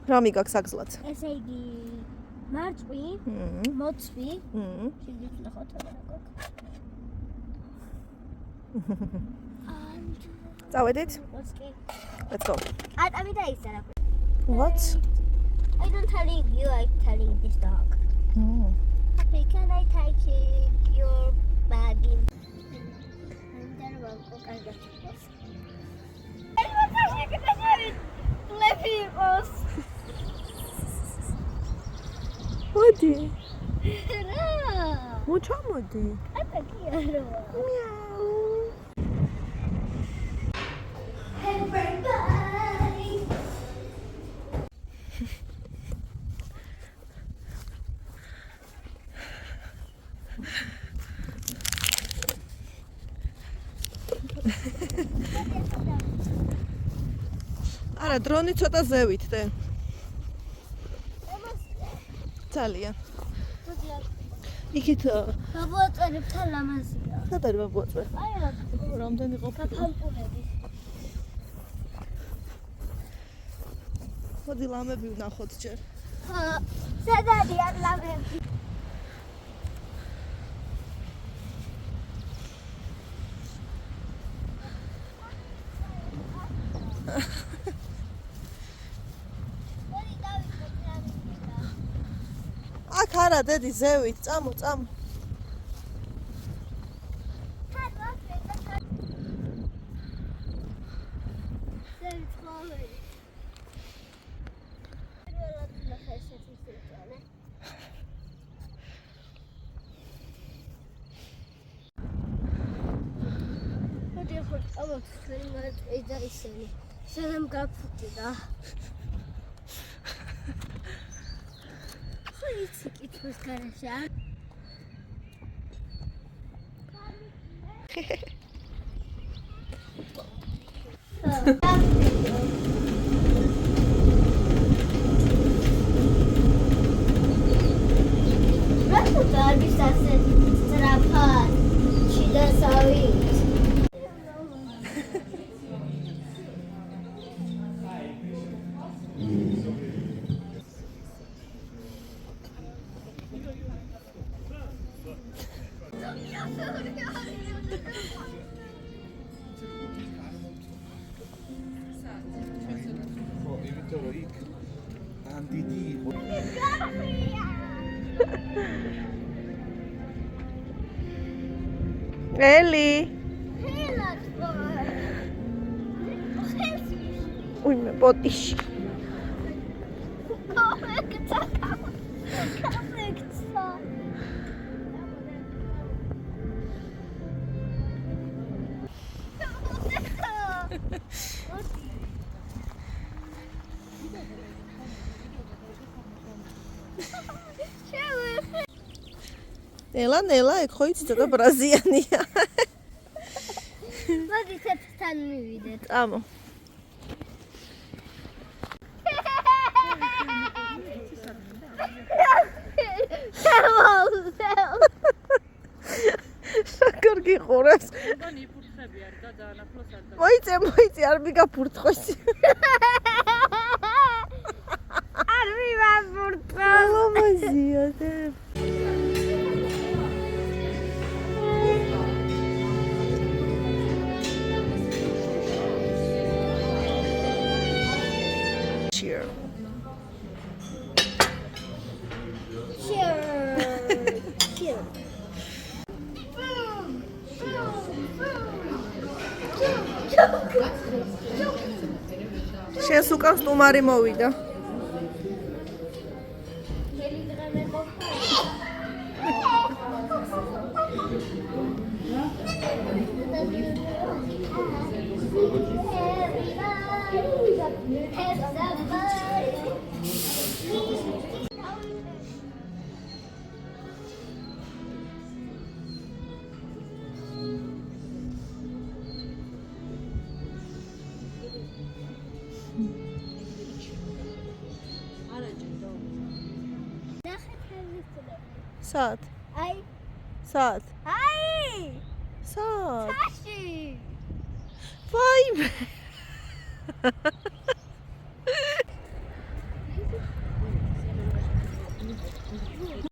რა მიგაქვს აგზლად? ესე იგი მარწყვი, მოცვი, შეგიძლიათ ნახოთ რა გვაქვს. წავედით? Let's go. ატამი და ის არა. What? I don't telling you, I'm telling this dog. Okay, can I take your bag in? And then we'll go and get it. And what are you going to do? Flipping us. მოდი. რა? მოჩამოდი. ატაკი არა. მიაუ. Everybody. არა, დრონი ცოტა ზევით დე. ძალიან. იქით ბაბუაწერებ თან ლამაზია. სადა რა ბაბუაწერ? აი რა. რამდენი ყოფილი? ფანტულები. მოდი ლამები ვნახოთ ჯერ. სად არიან ლამები? აქ არა დედი ზევით, წამო. სანამ გაფუჭდა. ხო იცი კითხვის გარეშე არ? რატო დავის ასე სწრაფად? შიდა სავით. Eli. Ui, me potiši. ნელა, ეგ ხო იცი ცოტა ბრაზიანია. მოდი თეთრთან მივიდეთ. წამო. შაქარ გიყურებს. მოიწე, არ მიგაფურთხოს. არ მივაფურთხოს. ლამაზია და. Cheer. შენს უკან სტუმარი მოვიდა. Saat. Ai. Saat. Ai. Saat. Tashi. Vay be.